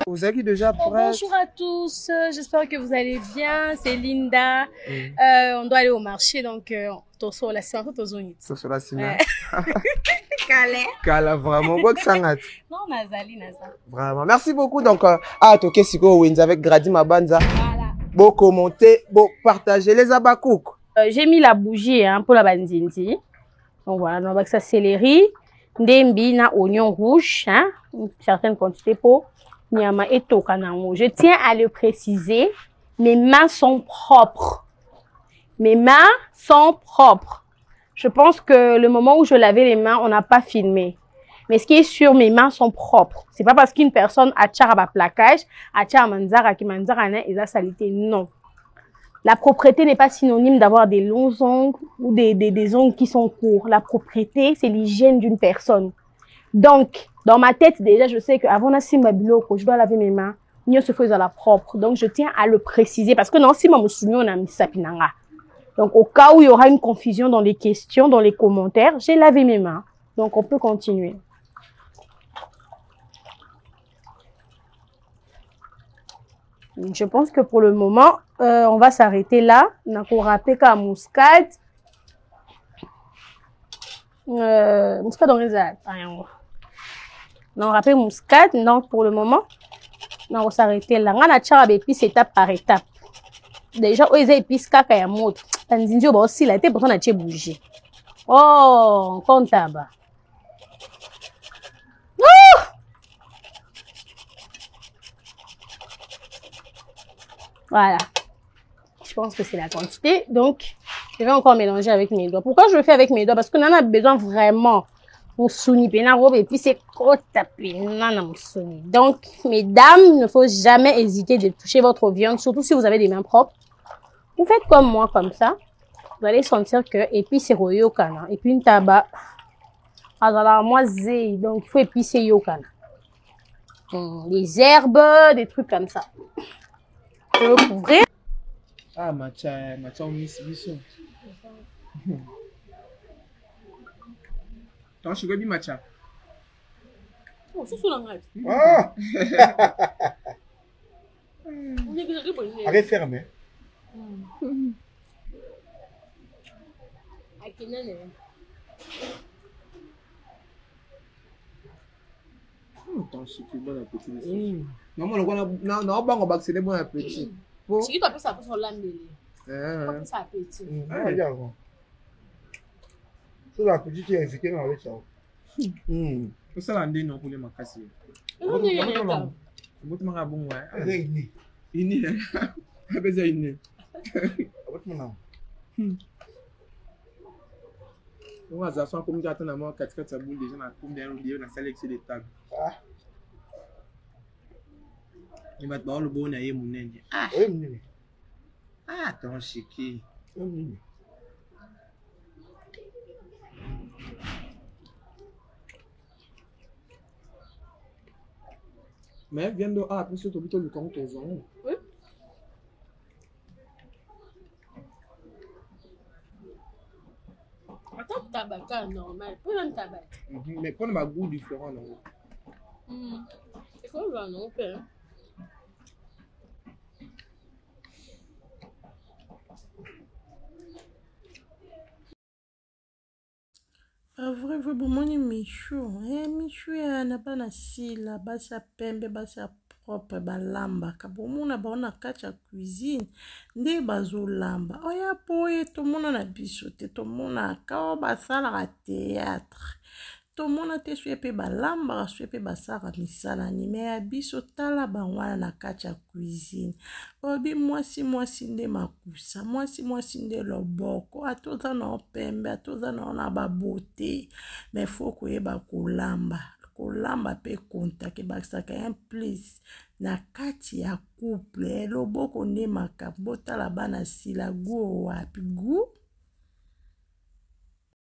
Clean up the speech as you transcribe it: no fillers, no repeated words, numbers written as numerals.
Vous êtes déjà prête? Bonjour à tous, j'espère que vous allez bien. C'est Linda. On doit aller au marché, donc on sur la séance. Sur la séance. Kala vraiment beau que ça. Non, Nazali. Vraiment. Merci beaucoup. Donc toke siko wins avec Grady Mabanza. Voilà. Beau commenter, beau partager les abakouk. J'ai mis la bougie pour la bandindi. Donc voilà, on va que ça céleri, ndembi na oignon rouge, une certaine quantité pour nyama et tokanango. Je tiens à le préciser, mes mains sont propres. Mes mains sont propres. Je pense que le moment où je lavais les mains, on n'a pas filmé. Mais ce qui est sûr, mes mains sont propres. C'est pas parce qu'une personne a tchara plaquage, a tchara manzara qui manzara na esa salité. Non. La propreté n'est pas synonyme d'avoir des longs ongles ou des ongles qui sont courts. La propreté, c'est l'hygiène d'une personne. Donc, dans ma tête, déjà, je sais qu'avant la simba biloko, je dois laver mes mains. Mieux se fait à la propre. Donc, je tiens à le préciser parce que dans si ma on a mis sapinanga. Donc, au cas où il y aura une confusion dans les questions, dans les commentaires, j'ai lavé mes mains. Donc, on peut continuer. Je pense que pour le moment, on va s'arrêter là. On a encore rappelé qu'à muscade. Muscade, on les a. On a rappelé muscade. Donc, pour le moment, on va s'arrêter là. On a tchara épices étape par étape. Déjà, on a épices kaka ya moto. Tanzinji, on va aussi la tête pour qu'on a tché bouger. Oh, comptable. Voilà. Je pense que c'est la quantité. Donc, je vais encore mélanger avec mes doigts. Pourquoi je le fais avec mes doigts? Parce qu'on en a besoin vraiment. Mon souni, et puis c'est donc, mesdames, il ne faut jamais hésiter de toucher votre viande, surtout si vous avez des mains propres. Vous faites comme moi, comme ça. Vous allez sentir que, et puis c'est royokana. Et puis une tabac. Alors, moi, donc il faut épicer yokana. Des herbes, des trucs comme ça. Recouvrir. Ah, matcha, on miss. T'as un du matcha. Oh, c'est sur la grève. Ah! Arrête fermé. Bon appétit. Non, on va accéder bon appétit. Si tu as ça pour l'ambélé. Ça appétit. C'est la petite invité dans le chao. C'est ça l'andé non pour les macasser. Non, non. Vous te marrez bon, ouais. C'est une. Une. Besoin une. On va s'asseoir comme tu attends à moi 4 ça boule déjà dans comme derrière le dans sélection des tables. Ah. Il va te voir le bon aïe mon nez. Ah. Oui, ah, ton chiqui. Mais viens de après ce que tu le compte aux gens. Oui. Attends, tabac normal. Pour un tabac. Mais pour un goût différent non. Il faut le non faire. Vrai, bon, mon Michou. Michou, n'a pas na sila, basa pembe, basa propre, balamba. Kabomuna, na kacha cuisine. Nde bazo lamba. Oya poye, to mona na bisote, to mona kao basala à théâtre. To mona te suepe balamba, suepe basara misala ni me abiso tala bangwana na kacha cuisine. Obi mwasi nde makusa, mwasi nde loboko, atoza na pembe, atoza na babote. Mais faut koyeba kolamba. kolamba pe contact bakisaka un plus na kati ya couple loboko nde makambo tala bana sila gu wapi gu